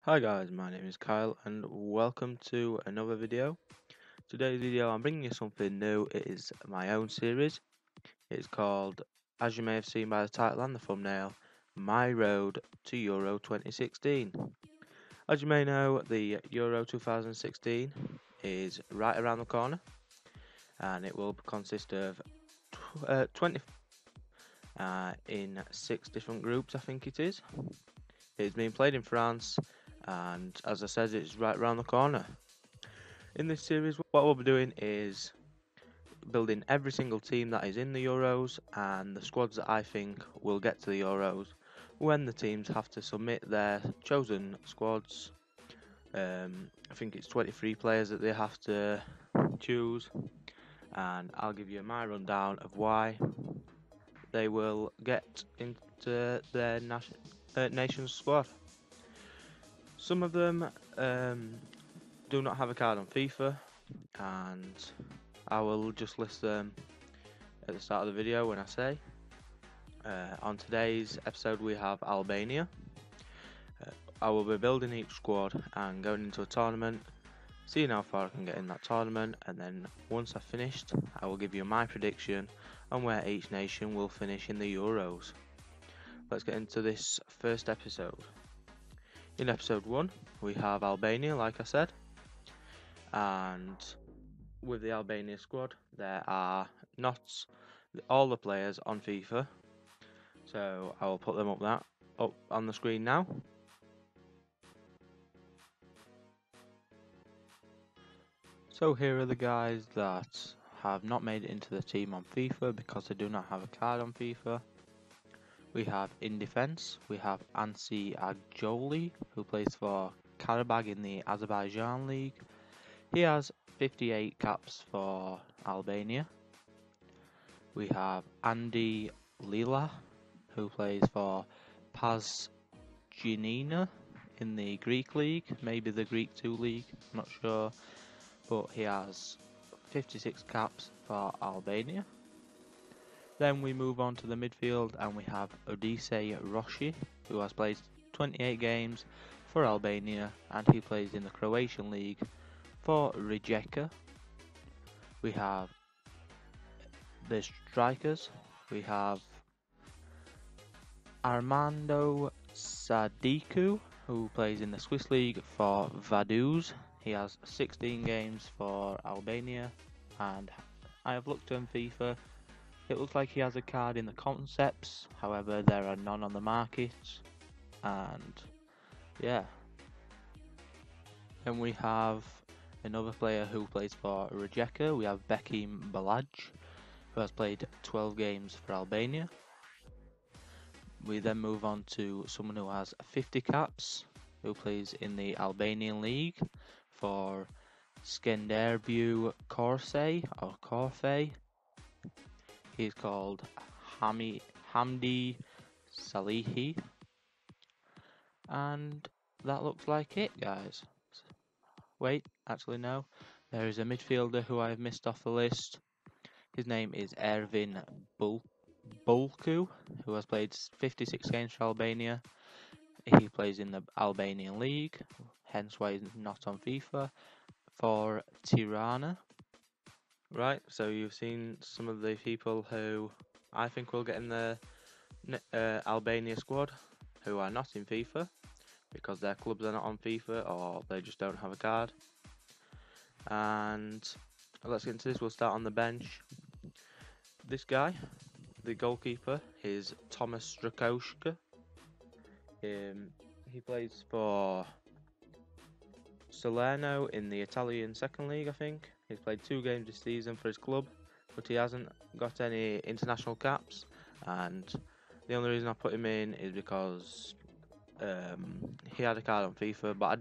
Hi guys, my name is Kyle and welcome to another video. Today's video I'm bringing you something new. It is my own series. It's called, as you may have seen by the title and the thumbnail, My Road to Euro 2016. As you may know, the Euro 2016 is right around the corner and it will consist of 20 in 6 different groups, I think it is. It's being played in France and as I said, it's right around the corner. In this series, what we'll be doing is building every single team that is in the Euros and the squads that I think will get to the Euros when the teams have to submit their chosen squads. I think it's 23 players that they have to choose, and I'll give you my rundown of why they will get into their nation's squad. Some of them do not have a card on FIFA, and I will just list them at the start of the video when I say. On today's episode we have Albania. I will be building each squad and going into a tournament, seeing how far I can get in that tournament, and then once I've finished I will give you my prediction on where each nation will finish in the Euros. Let's get into this first episode. In episode 1 we have Albania, like I said, and with the Albania squad there are not all the players on FIFA, so I will put them up on the screen now. So here are the guys that have not made it into the team on FIFA because they do not have a card on FIFA. We have in defence, we have Ansi Agjoli, who plays for Karabag in the Azerbaijan League. He has 58 caps for Albania. We have Andy Lila, who plays for Pazginina in the Greek League, maybe the Greek 2 League, I'm not sure, but he has 56 caps for Albania. Then we move on to the midfield and we have Odise Roshi, who has played 28 games for Albania and he plays in the Croatian League for Rijeka. We have the strikers, we have Armando Sadiku, who plays in the Swiss League for Vaduz. He has 16 games for Albania, and I have looked on FIFA. It looks like he has a card in the concepts, however there are none on the market, and yeah. Then we have another player who plays for Rijeka. We have Bekim Balaj, who has played 12 games for Albania. We then move on to someone who has 50 caps, who plays in the Albanian League for Skenderbeu Corfe. He's called Hamdi Salihi. And that looks like it, guys. Wait, actually no. There is a midfielder who I have missed off the list. His name is Ervin Bulku, who has played 56 games for Albania. He plays in the Albanian League, hence why he's not on FIFA, for Tirana. Right, so you've seen some of the people who I think will get in the Albania squad who are not in FIFA because their clubs are not on FIFA or they just don't have a card. And let's get into this. We'll start on the bench. This guy, the goalkeeper, is Thomas Strakowska. He plays for Salerno in the Italian Second League, I think. He's played 2 games this season for his club, but he hasn't got any international caps, and the only reason I put him in is because he had a card on FIFA, but I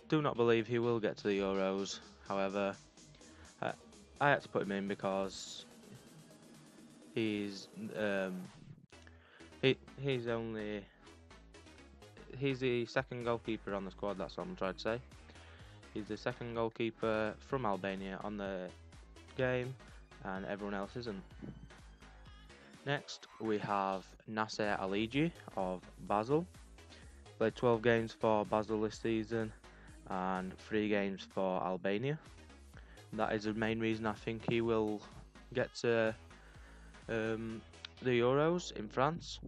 do not believe he will get to the Euros. However, I had to put him in because he's the second goalkeeper on the squad. That's what I'm trying to say. He's the second goalkeeper from Albania on the game, and everyone else isn't. Next, we have Nasser Aligi of Basel. played 12 games for Basel this season and 3 games for Albania. That is the main reason I think he will get to the Euros in France.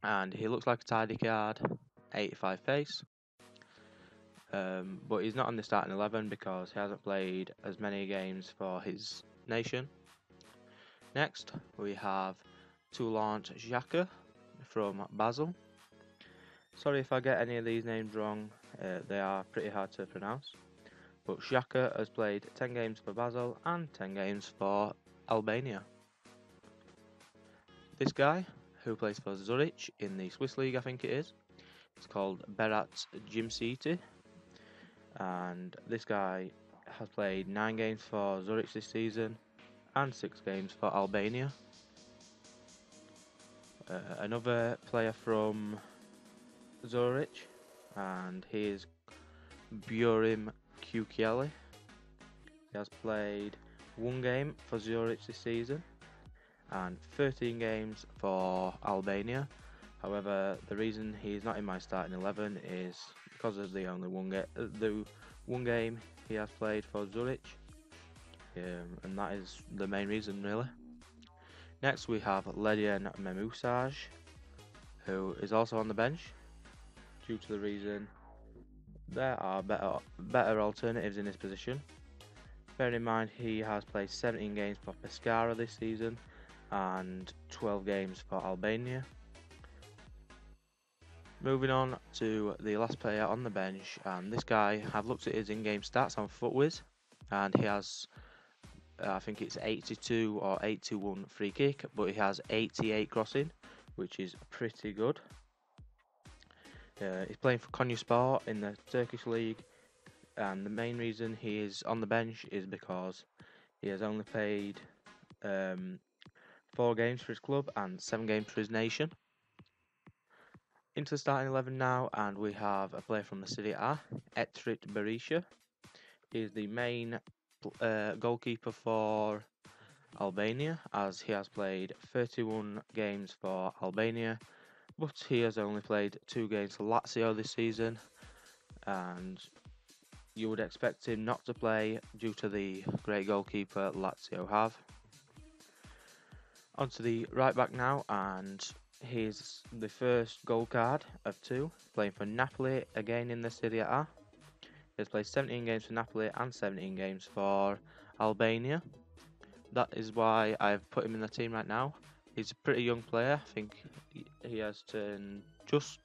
And he looks like a tidy card, 85 pace. But he's not on the starting 11 because he hasn't played as many games for his nation. Next, we have Toulon Xhaka from Basel. Sorry if I get any of these names wrong, they are pretty hard to pronounce. But Xhaka has played 10 games for Basel and 10 games for Albania. This guy, who plays for Zurich in the Swiss League, I think it is, it's called Berat Jimsiti. And this guy has played 9 games for Zurich this season and 6 games for Albania. Another player from Zurich, and he is Burim Kukieli. He has played 1 game for Zurich this season and 13 games for Albania. However, the reason he's not in my starting 11 is because of the one game he has played for Zurich, and that is the main reason, really. Next, we have Ledian Memusaj, who is also on the bench due to the reason there are better alternatives in this position. Bear in mind he has played 17 games for Pescara this season and 12 games for Albania. Moving on to the last player on the bench, and this guy, I've looked at his in-game stats on FootWiz, and he has, I think it's 82 or 81 free kick, but he has 88 crossing, which is pretty good. He's playing for Konyaspor in the Turkish league, and the main reason he is on the bench is because he has only played 4 games for his club and 7 games for his nation. Into the starting 11 now, and we have a player from the Serie A, Etrit Berisha. He is the main goalkeeper for Albania, as he has played 31 games for Albania, but he has only played 2 games for Lazio this season, and you would expect him not to play due to the great goalkeeper Lazio have. Onto the right back now, and he's the first gold card of 2, playing for Napoli again in the Serie A. He has played 17 games for Napoli and 17 games for Albania. That is why I've put him in the team right now. He's a pretty young player. I think he has turned just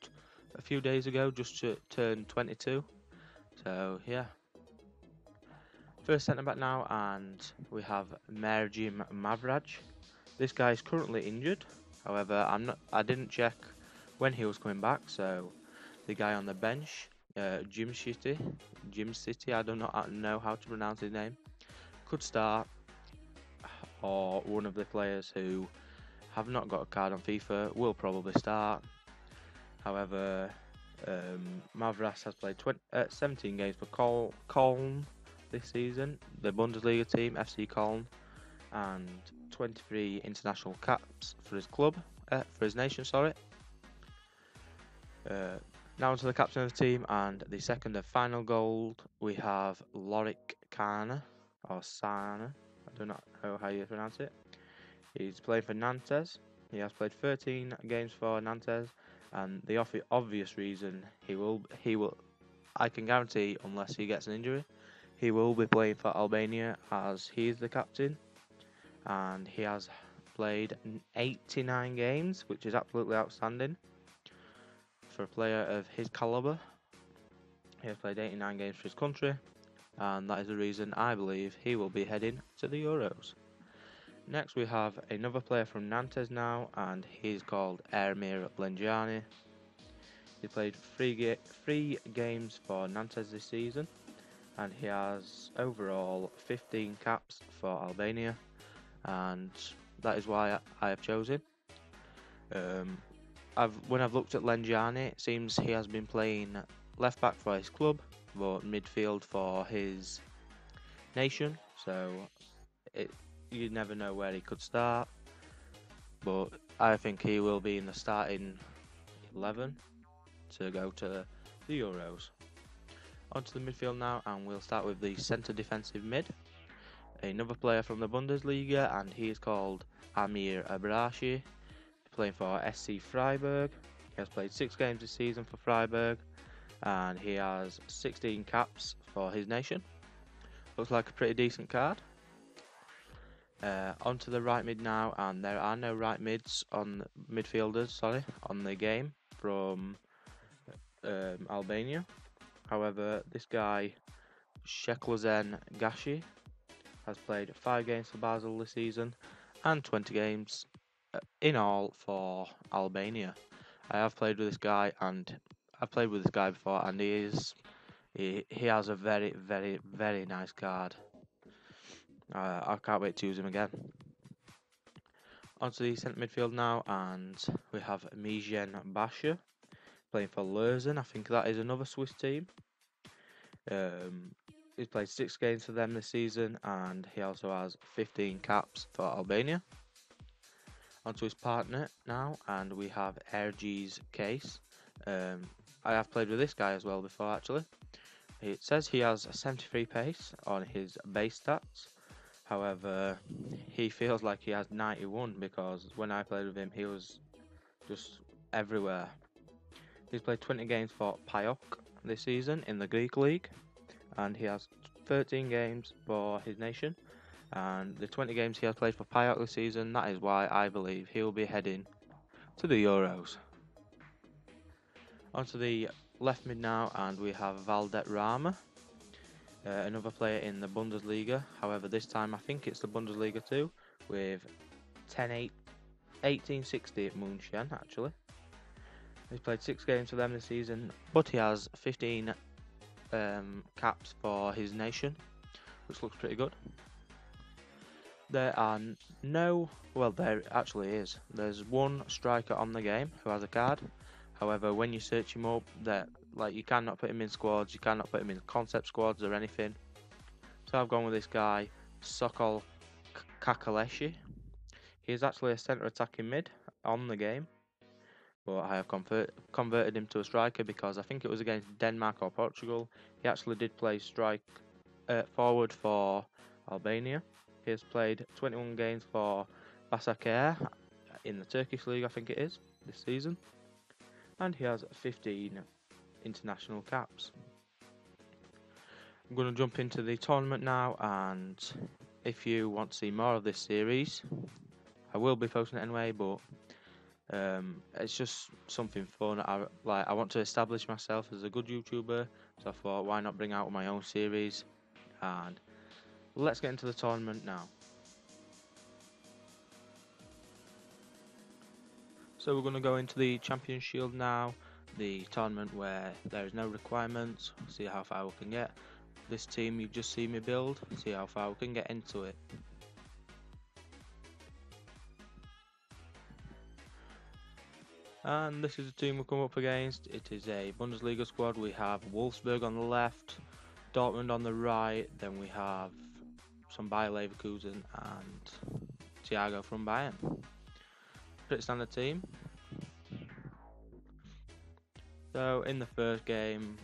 a few days ago, just turned 22. So yeah. First centre back now, and we have Merjim Mavraj. This guy is currently injured. However, I didn't check when he was coming back, so the guy on the bench, Jim City, I do not know how to pronounce his name, could start, or one of the players who have not got a card on FIFA will probably start. However, Mavras has played 17 games for Köln this season, the Bundesliga team, FC Köln, and 23 international caps for his club, for his nation, sorry. Now onto the captain of the team, and the second and final gold, we have Lorik Kana, or Sana, I do not know how you pronounce it. He's played for Nantes. He has played 13 games for Nantes, and the obvious reason he will, I can guarantee, unless he gets an injury, he will be playing for Albania as he is the captain. And he has played 89 games, which is absolutely outstanding for a player of his calibre. He has played 89 games for his country, and that is the reason I believe he will be heading to the Euros. Next, we have another player from Nantes now, and he's called Ermir Lengiani. He played 3 games for Nantes this season, and he has overall 15 caps for Albania, and that is why I have chosen. When I've looked at Lengiani, it seems he has been playing left back for his club, but midfield for his nation, so you never know where he could start, but I think he will be in the starting 11. to go to the Euros. Onto the midfield now, and we'll start with the centre defensive mid. Another player from the Bundesliga, and he is called Amir Abrashi, playing for SC Freiburg. He has played 6 games this season for Freiburg, and he has 16 caps for his nation. Looks like a pretty decent card. Onto the right mid now, and there are no right mids on midfielders, on the game from Albania. However, this guy Sheklazen Gashi has played 5 games for Basel this season and 20 games in all for Albania. I have played with this guy, and I've played with this guy before, and he has a very, very, very nice card. I can't wait to use him again. Onto the centre midfield now, and we have Mijen Basha playing for Leuzen. I think that is another Swiss team. He's played 6 games for them this season, and he also has 15 caps for Albania. Onto his partner now, and we have Ergi's Case. I have played with this guy as well before, actually. It says he has a 73 pace on his base stats. However, he feels like he has 91 because when I played with him, he was just everywhere. He's played 20 games for PAOK this season in the Greek league, and he has 13 games for his nation. And the 20 games he has played for PAOK this season, that is why I believe he will be heading to the Euros. Onto the left mid now, and we have Valdet Rama, another player in the Bundesliga. However, this time I think it's the Bundesliga too, with 1860 at Munchen actually. He's played 6 games for them this season, but he has 15 caps for his nation, which looks pretty good. There are there actually is. There's one striker on the game who has a card. However, when you search him up, you cannot put him in squads, you cannot put him in concept squads or anything. So I've gone with this guy, Sokol Kakaleshi. He is actually a centre attacking mid on the game, but I have converted him to a striker because I think it was against Denmark or Portugal. He actually did play forward for Albania. He has played 21 games for Başakşehir in the Turkish league, I think it is, this season. And he has 15 international caps. I'm going to jump into the tournament now, and if you want to see more of this series, I will be posting it anyway, but it's just something fun. I want to establish myself as a good YouTuber, so I thought, why not bring out my own series? And let's get into the tournament now. So we're going to go into the Champions Shield now, the tournament where there is no requirements. See how far we can get. This team you've just seen me build, see how far we can get into it. And this is the team we'll come up against. It is a Bundesliga squad. We have Wolfsburg on the left, Dortmund on the right, then we have some Bayer Leverkusen and Thiago from Bayern. Pretty standard team. So in the first game,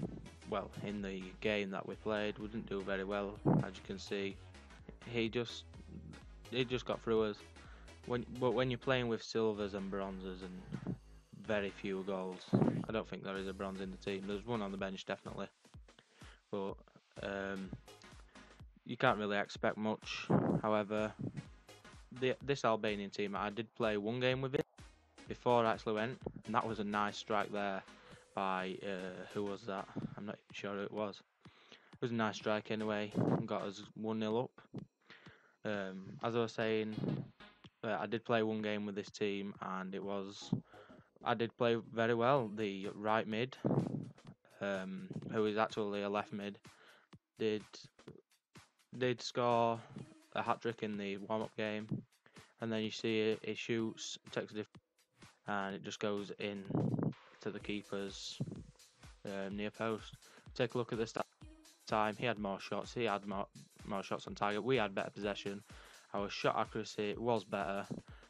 in the game that we played, we didn't do very well. As you can see, he just got through us. But when you're playing with silvers and bronzes and very few goals, I don't think there is a bronze in the team. There's one on the bench definitely, but you can't really expect much. However, this Albanian team, I did play 1 game with it before I actually went, and that was a nice strike there by who was that? I'm not even sure who it was. It was a nice strike anyway, and got us 1-0 up. As I was saying, I did play 1 game with this team, and I did play very well. The right mid, who is actually a left mid, did score a hat-trick in the warm-up game, and then you see it shoots, takes a different, and it just goes in to the keeper's near post. Take a look at this time. He had more shots. He had more shots on target. We had better possession. Our shot accuracy was better.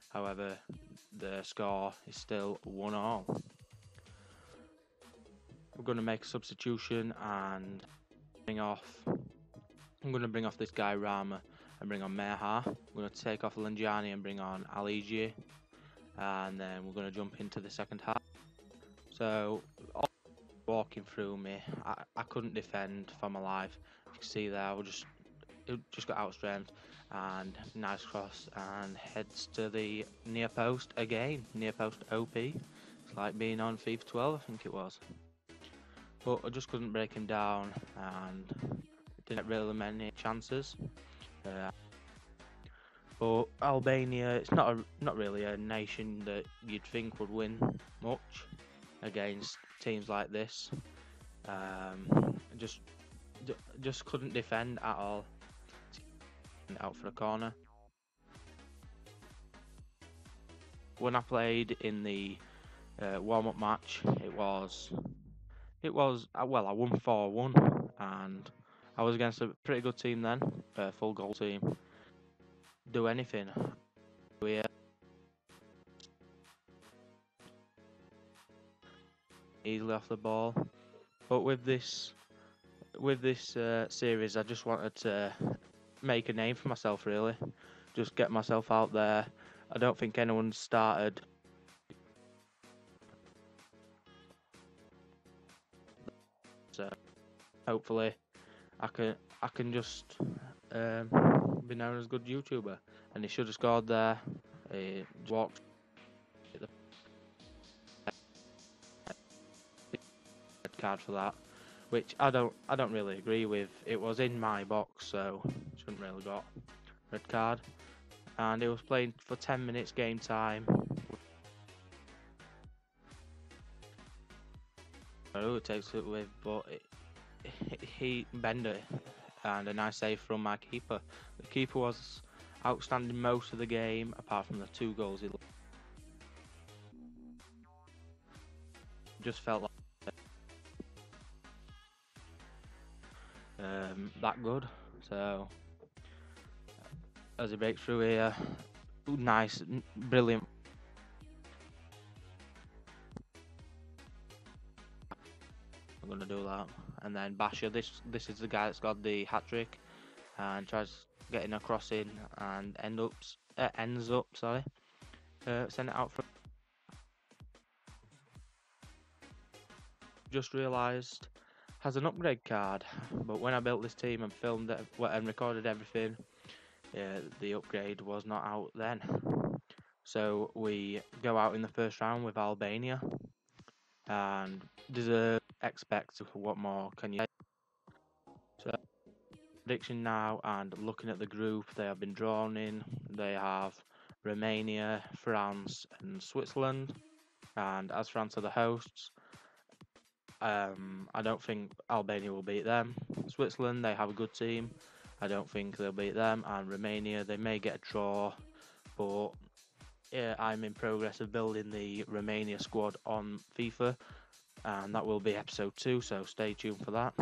However, the score is still 1-1. we're going to make a substitution and bring off. I'm going to bring off this guy Rama and bring on Meha. I'm going to take off Langiani and bring on Aligi, and then we're going to jump into the second half. So all walking through me, I couldn't defend for my life. You can see there, it just got outstrength, and nice cross and heads to the near post again. Near post OP. It's like being on FIFA 12, I think it was. But I just couldn't break him down and didn't really many chances. But Albania, it's not really a nation that you'd think would win much against teams like this. Just couldn't defend at all. Out for a corner. When I played in the warm-up match, it was well, I won 4-1, and I was against a pretty good team then, full goal team. Do anything. We easily off the ball, but with this series, I just wanted to make a name for myself, really, just get myself out there. I don't think anyone started. So hopefully I can just be known as a good YouTuber. And he should have scored there. He walked the red card for that, which I don't really agree with. It was in my box, so shouldn't really got red card. And he was playing for 10 minutes game time. I don't know who takes it with, but he bender and a nice save from my keeper. The keeper was outstanding most of the game, apart from the 2 goals he just felt like that good. So as he breaks through here, nice, brilliant. I'm gonna do that, and then Basha. This is the guy that's got the hat trick, and tries getting a cross in and ends up. Send it out for. Just realised has an upgrade card, but when I built this team and filmed it and recorded everything, the upgrade was not out then. So we go out in the first round with Albania, and expect what more can you say? So prediction now, and looking at the group they have been drawn in, they have Romania, France and Switzerland, and as France are the hosts, I don't think Albania will beat them. Switzerland, they have a good team, I don't think they'll beat them, and Romania, they may get a draw, but yeah, I'm in progress of building the Romania squad on FIFA, and that will be episode 2, so stay tuned for that.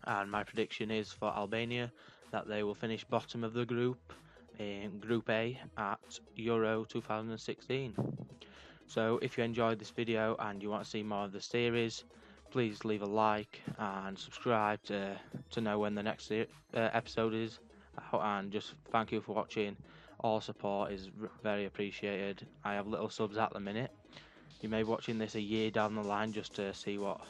And my prediction is for Albania that they will finish bottom of the group in Group A at Euro 2016. So if you enjoyed this video and you want to see more of the series, please leave a like and subscribe to know when the next episode is out, and just thank you for watching. All support is very appreciated. I have little subs at the minute. You may be watching this a year down the line just to see what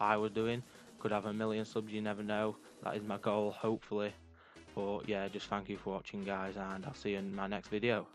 I was doing. Could have 1 million subs, you never know. That is my goal, hopefully. But yeah, just thank you for watching, guys, and I'll see you in my next video.